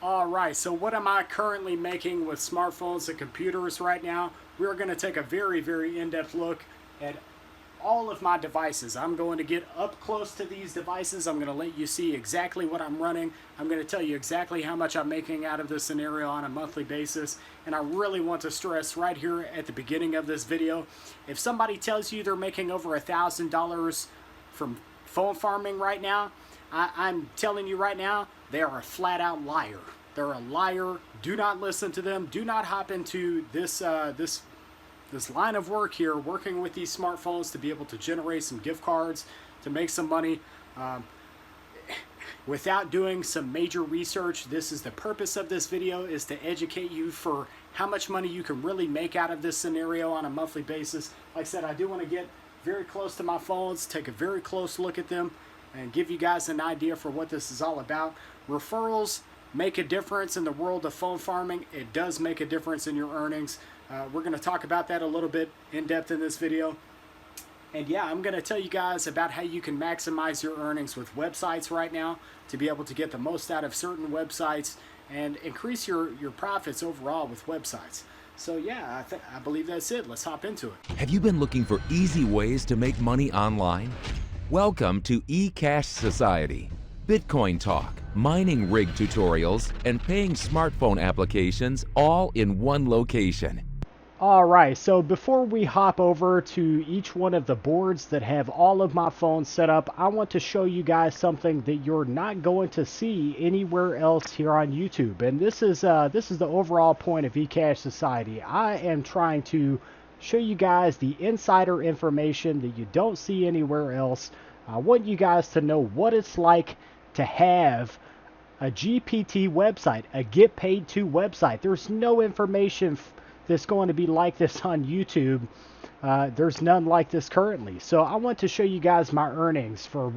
Alright, so what am I currently making with smartphones and computers right now? We're going to take a very in-depth look at all of my devices. I'm going to get up close to these devices. I'm going to let you see exactly what I'm running. I'm going to tell you exactly how much I'm making out of this scenario on a monthly basis. And I really want to stress right here at the beginning of this video, if somebody tells you they're making over $1,000 from phone farming right now, I'm telling you right now, they are a flat out liar. They're a liar. Do not listen to them. Do not hop into this line of work here, working with these smartphones to be able to generate some gift cards, to make some money, without doing some major research. This is the purpose of this video, is to educate you for how much money you can really make out of this scenario on a monthly basis. Like I said, I do want to get very close to my phones, take a very close look at them, and give you guys an idea for what this is all about. Referrals make a difference in the world of phone farming. It does make a difference in your earnings. We're going to talk about that a little bit in depth in this video. And yeah, I'm going to tell you guys about how you can maximize your earnings with websites right now to be able to get the most out of certain websites and increase your profits overall with websites. So yeah, I believe that's it. Let's hop into it. Have you been looking for easy ways to make money online? Welcome to ECashsociety. Bitcoin talk, mining rig tutorials, and paying smartphone applications all in one location. Alright, so before we hop over to each one of the boards that have all of my phones set up, I want to show you guys something that you're not going to see anywhere else here on YouTube. And this is the overall point of ECashsociety. I am trying to show you guys the insider information that you don't see anywhere else. I want you guys to know what it's like to have a GPT website, a get paid to website. There's no information that's going to be like this on YouTube. There's none like this currently. So I want to show you guys my earnings for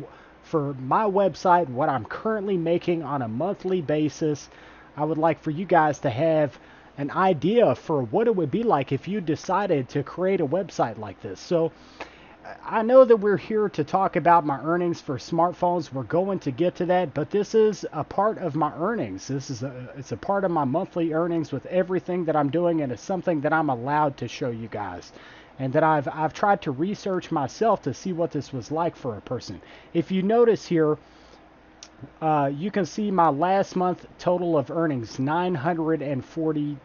my website, what I'm currently making on a monthly basis. I would like for you guys to have an idea for what it would be like if you decided to create a website like this. So I know that we're here to talk about my earnings for smartphones. We're going to get to that, but this is a part of my earnings. It's a part of my monthly earnings with everything that I'm doing, and it's something that I'm allowed to show you guys. And that I've tried to research myself to see what this was like for a person. If you notice here, you can see my last month total of earnings, $942.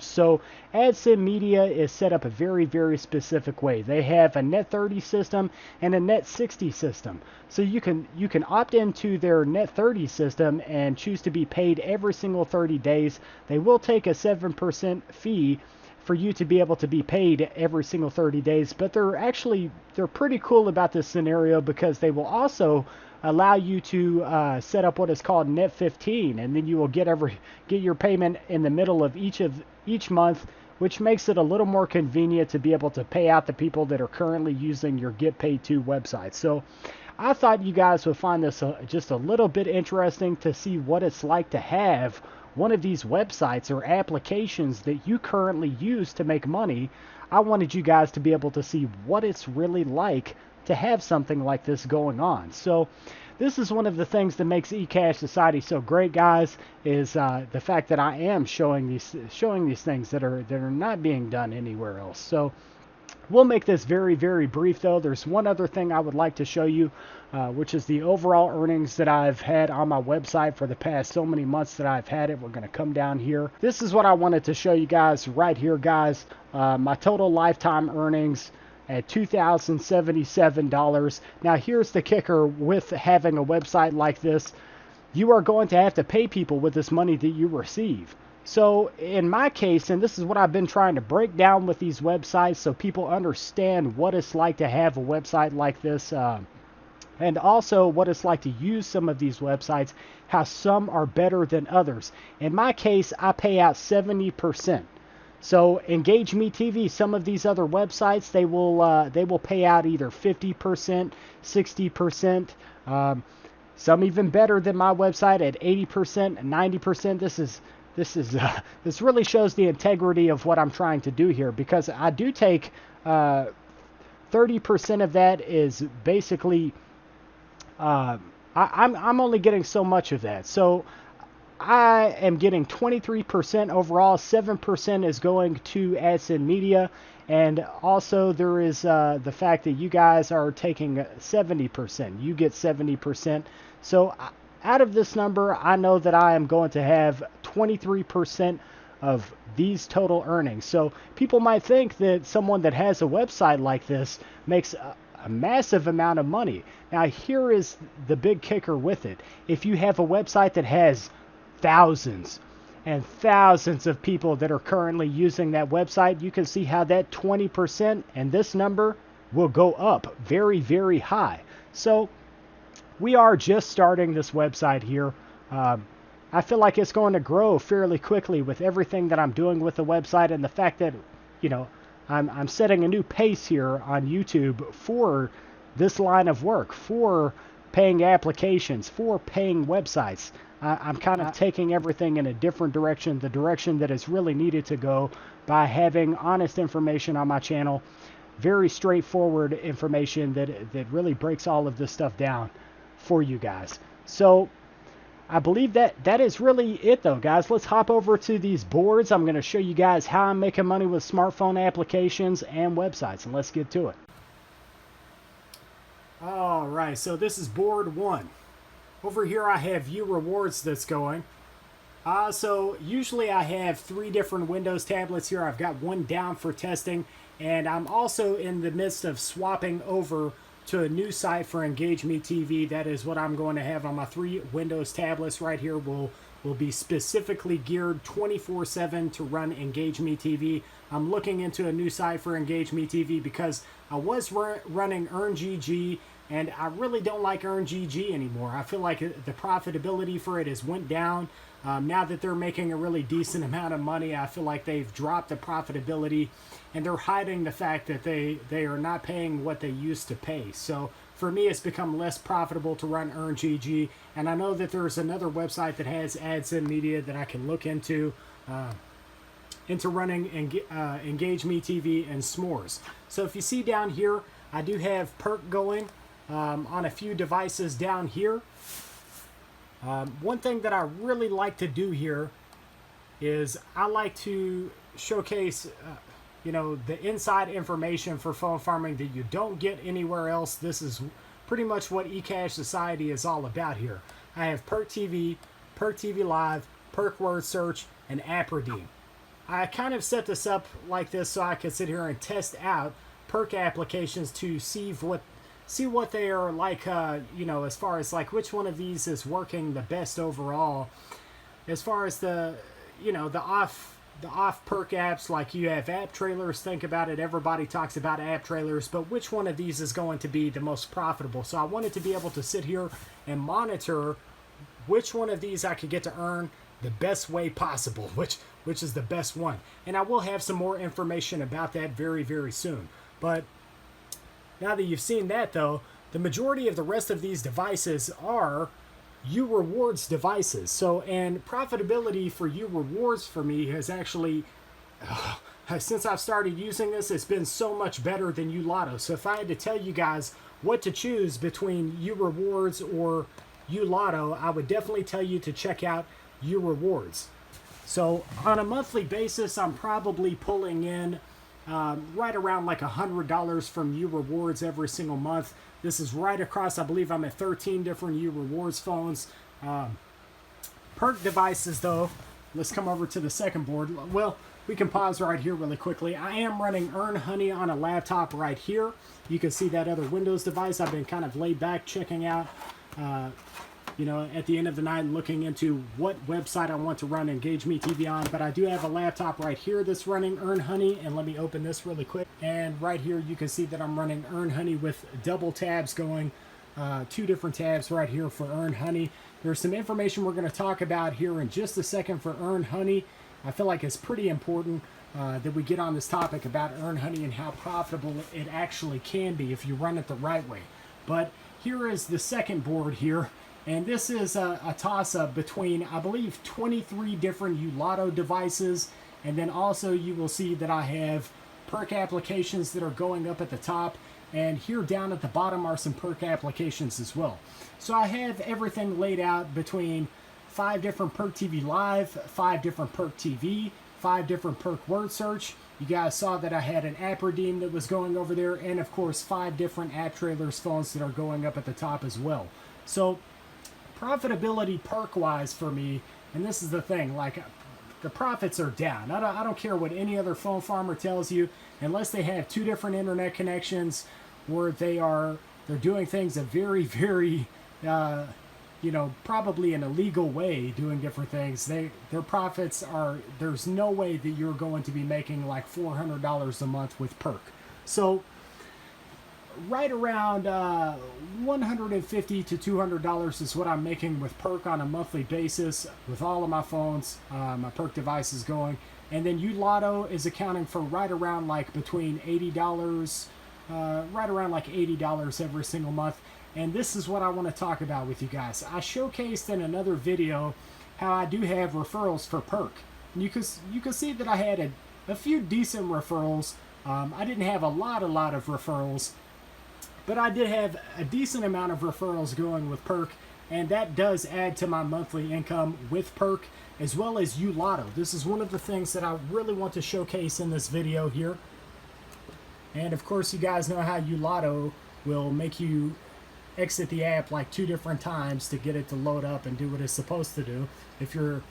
So AdSend Media is set up a very specific way. They have a net 30 system and a net 60 system. So you can opt into their net 30 system and choose to be paid every single 30 days. They will take a 7% fee for you to be able to be paid every single 30 days, but they're pretty cool about this scenario because they will also allow you to set up what is called net 15, and then you will get your payment in the middle of each month, which makes it a little more convenient to be able to pay out the people that are currently using your get paid to website. So I thought you guys would find this just a little bit interesting to see what it's like to have one of these websites or applications that you currently use to make money. I wanted you guys to be able to see what it's really like to have something like this going on. So this is one of the things that makes ECashsociety so great, guys, is the fact that I am showing these things that are not being done anywhere else. So we'll make this very brief, though. There's one other thing I would like to show you, which is the overall earnings that I've had on my website for the past so many months that I've had it. We're going to come down here. This is what I wanted to show you guys right here, guys. My total lifetime earnings at $2,077. Now here's the kicker with having a website like this. You are going to have to pay people with this money that you receive. So in my case, and this is what I've been trying to break down with these websites so people understand what it's like to have a website like this, and also what it's like to use some of these websites, how some are better than others. In my case, I pay out 70%. So Engage Me TV, some of these other websites, they will pay out either 50%, 60%, some even better than my website at 80%, 90%. This really shows the integrity of what I'm trying to do here, because I do take 30% of that is basically I'm only getting so much of that. So I am getting 23% overall. 7% is going to AdSense Media. And also there is the fact that you guys are taking 70%. You get 70%. So out of this number, I know that I am going to have 23% of these total earnings. So people might think that someone that has a website like this makes a massive amount of money. Now here is the big kicker with it. If you have a website that has thousands and thousands of people that are currently using that website, you can see how that 20% and this number will go up very, very high. So we are just starting this website here. I feel like it's going to grow fairly quickly with everything that I'm doing with the website, and the fact that, you know, I'm setting a new pace here on YouTube for this line of work, for paying applications, for paying websites. I'm kind of taking everything in a different direction, the direction that is really needed to go, by having honest information on my channel, very straightforward information that really breaks all of this stuff down for you guys. So I believe that is really it though, guys. Let's hop over to these boards. I'm going to show you guys how I'm making money with smartphone applications and websites, and let's get to it. All right, so this is board 1. Over here I have View Rewards that's going. So usually I have 3 different Windows tablets here. I've got one down for testing, and I'm also in the midst of swapping over to a new site for Engage Me TV. That is what I'm going to have on my 3 Windows tablets right here. Will be specifically geared 24/7 to run Engage Me TV. I'm looking into a new site for Engage Me TV because I was running EarnGG, and I really don't like EarnGG anymore. I feel like the profitability for it has went down. Now that they're making a really decent amount of money, I feel like they've dropped the profitability, and they're hiding the fact that they are not paying what they used to pay. So for me, it's become less profitable to run EarnGG, and I know that there's another website that has AdSense Media that I can look into running Engage Me TV and S'mores. So if you see down here, I do have Perk going on a few devices down here. One thing that I really like to do here is I like to showcase the inside information for phone farming that you don't get anywhere else. This is pretty much what ECashsociety is all about here. I have Perk TV Live, Perk Word Search, and App Redeem. I kind of set this up like this so I can sit here and test out Perk applications to see what they are like, as far as like which one of these is working the best overall. As far as the off Perk apps, like you have app trailers, think about it, everybody talks about app trailers, but which one of these is going to be the most profitable? So I wanted to be able to sit here and monitor which one of these I could get to earn the best way possible, which is the best one. And I will have some more information about that very, very soon. But now that you've seen that though, the majority of the rest of these devices are U Rewards devices. So, and profitability for U Rewards for me has actually, since I've started using this, it's been so much better than U Lotto. So if I had to tell you guys what to choose between U Rewards or U Lotto, I would definitely tell you to check out U Rewards. So on a monthly basis, I'm probably pulling in right around like $100 from U Rewards every single month. This is right across, I believe I'm at 13 different U Rewards phones. Perk devices though, let's come over to the second board. Well, we can pause right here really quickly. I am running Earn Honey on a laptop right here. You can see that other Windows device. I've been kind of laid back checking out, at the end of the night looking into what website I want to run Engage Me TV on. But I do have a laptop right here that's running Earn Honey, and let me open this really quick. And right here you can see that I'm running Earn Honey with double tabs going, 2 different tabs right here for Earn Honey. There's some information we're going to talk about here in just a second for Earn Honey. I feel like it's pretty important that we get on this topic about Earn Honey and how profitable it actually can be if you run it the right way. But here is the second board here. And this is a toss-up between, I believe, 23 different U Lotto devices. And then also you will see that I have Perk applications that are going up at the top. And here down at the bottom are some Perk applications as well. So I have everything laid out between 5 different Perk TV Live, 5 different Perk TV, 5 different Perk Word Search. You guys saw that I had an app redeem that was going over there, and of course 5 different app trailers phones that are going up at the top as well. So profitability perk wise for me, and this is the thing, like the profits are down. I don't care what any other phone farmer tells you, unless they have 2 different internet connections, or they're doing things a very, very you know, probably an illegal way, doing different things. Their profits are, there's no way that you're going to be making like $400 a month with perk. So right around $150 to $200 is what I'm making with perk on a monthly basis with all of my phones, my perk devices going. And then Ulotto is accounting for right around like between $80, right around like $80 every single month. And this is what I want to talk about with you guys. I showcased in another video how I do have referrals for perk. And you can see that I had a few decent referrals. I didn't have a lot of referrals, but I did have a decent amount of referrals going with perk, and that does add to my monthly income with perk, as well as Ulotto. This is one of the things that I really want to showcase in this video here. And of course, you guys know how Ulotto will make you exit the app like 2 different times to get it to load up and do what it's supposed to do, if you're,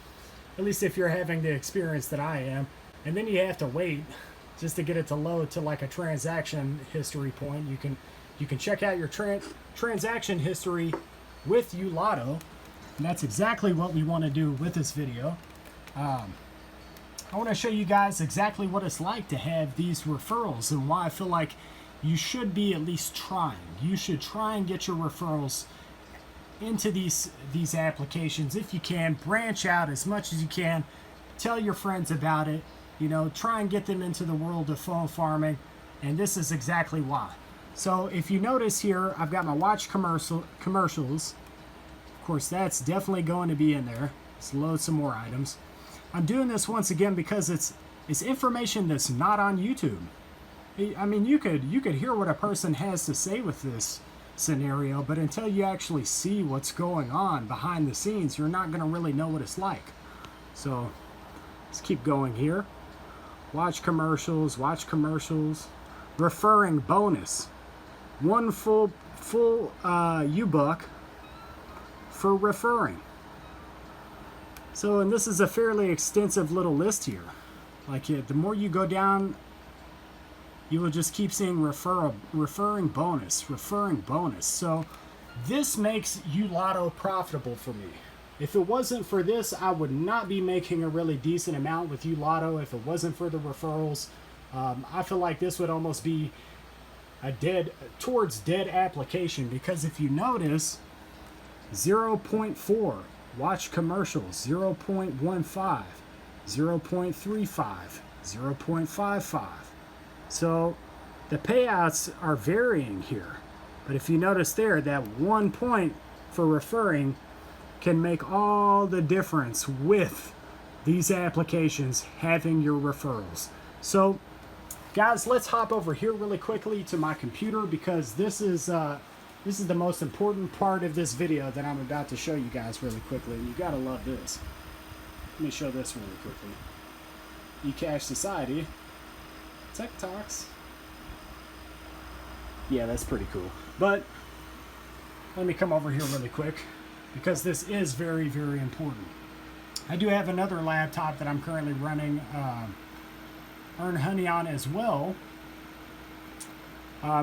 at least if you're having the experience that I am. And then you have to wait just to get it to load to like a transaction history point. You can check out your transaction history with Ulotto, and that's exactly what we want to do with this video. I want to show you guys exactly what it's like to have these referrals and why I feel like you should be at least trying. You should try and get your referrals into these applications if you can. Branch out as much as you can. Tell your friends about it. You know, try and get them into the world of phone farming. And this is exactly why. So if you notice here, I've got my watch commercials. Of course, that's definitely going to be in there. Let's load some more items. I'm doing this once again because it's information that's not on YouTube. I mean, you could hear what a person has to say with this scenario, but until you actually see what's going on behind the scenes, you're not going to really know what it's like. So let's keep going here. Watch commercials, referring bonus. 1 full U-Buck for referring. So, and this is a fairly extensive little list here. Like, the more you go down, you will just keep seeing referring bonus. So this makes Ulotto profitable for me. If it wasn't for this, I would not be making a really decent amount with Ulotto. If it wasn't for the referrals, I feel like this would almost be a dead application, because if you notice, 0.4 watch commercials, 0.15, 0.35, 0.55. So the payouts are varying here. But if you notice there, that 1 point for referring can make all the difference with these applications having your referrals. So guys, let's hop over here really quickly to my computer, because this is the most important part of this video that I'm about to show you guys really quickly, and you gotta love this. Let me show this really quickly. ECashsociety. Tech Talks. Yeah, that's pretty cool. But let me come over here really quick, because this is very, very important. I do have another laptop that I'm currently running Earn Honey on as well.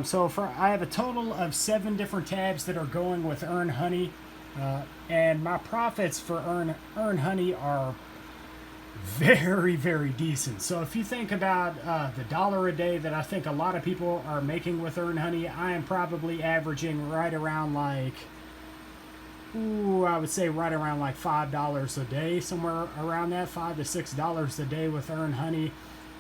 So I have a total of 7 different tabs that are going with Earn Honey, and my profits for Earn Honey are very, very decent. So if you think about the $1 a day that I think a lot of people are making with Earn Honey, I am probably averaging right around like, I would say right around like $5 a day, somewhere around that, $5 to $6 a day with Earn Honey.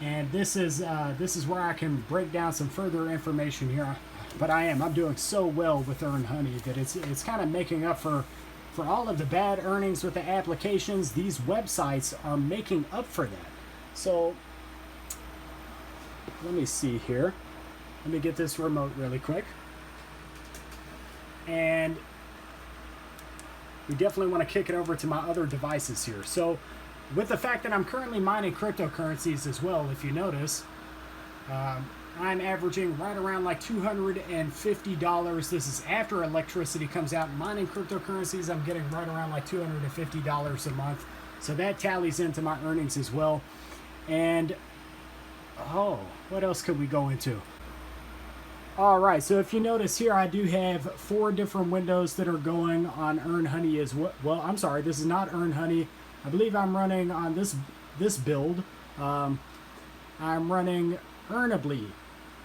And this is where I can break down some further information here. But I'm doing so well with Earn Honey that it's kind of making up for all of the bad earnings with the applications. These websites are making up for that. So let me see here. Let me get this remote really quick. And we definitely want to kick it over to my other devices here. So with the fact that I'm currently mining cryptocurrencies as well, if you notice, I'm averaging right around like $250. This is after electricity comes out. Mining cryptocurrencies, I'm getting right around like $250 a month. So that tallies into my earnings as well. And, oh, what else could we go into? All right, so if you notice here, I do have 4 different windows that are going on Earn Honey as well. Well, I'm sorry, this is not Earn Honey. I believe I'm running on this build. I'm running Earnably.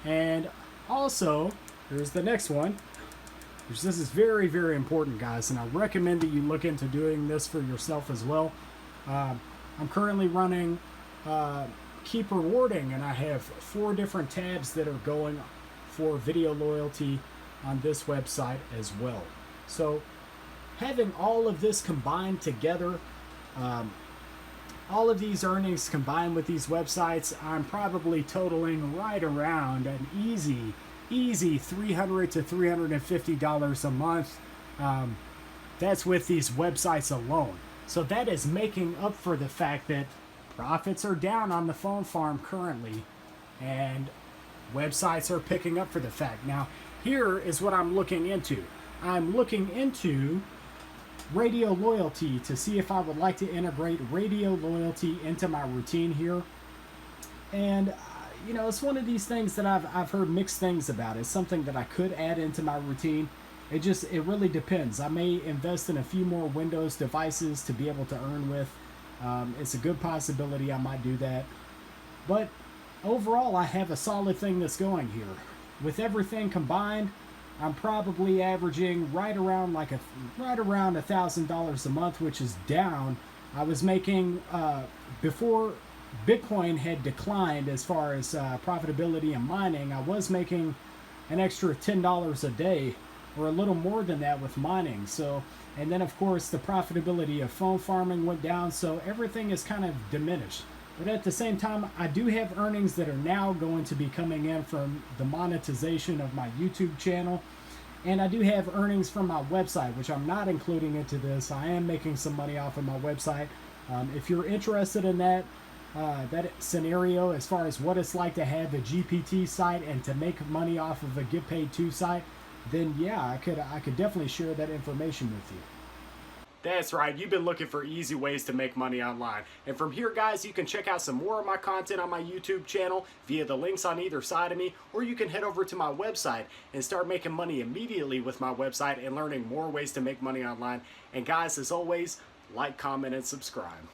And also, here's the next one. Which this is very, very important, guys, and I recommend that you look into doing this for yourself as well. I'm currently running Keep Rewarding, and I have 4 different tabs that are going for video loyalty on this website as well. So having all of this combined together, all of these earnings combined with these websites, I'm probably totaling right around an easy $300 to $350 a month. That's with these websites alone. So that is making up for the fact that profits are down on the phone farm currently, and websites are picking up for the fact. Now, here is what I'm looking into. I'm looking into radio loyalty to see if I would like to integrate radio loyalty into my routine here. And you know, it's one of these things that I've heard mixed things about. It's something that I could add into my routine. It really depends. I may invest in a few more Windows devices to be able to earn with. It's a good possibility I might do that. But overall, I have a solid thing that's going here. With everything combined, I'm probably averaging right around $1,000 a month, which is down. I was making before Bitcoin had declined as far as profitability and mining. I was making an extra $10 a day, or a little more than that with mining. So, and then of course the profitability of phone farming went down. So everything is kind of diminished. But at the same time, I do have earnings that are now going to be coming in from the monetization of my YouTube channel. And I do have earnings from my website, which I'm not including into this. I am making some money off of my website. If you're interested in that scenario, as far as what it's like to have a GPT site and to make money off of a Get Paid To site, then yeah, I could definitely share that information with you. That's right, you've been looking for easy ways to make money online. And from here, guys, you can check out some more of my content on my YouTube channel via the links on either side of me, or you can head over to my website and start making money immediately with my website and learning more ways to make money online. And guys, as always, like, comment, and subscribe.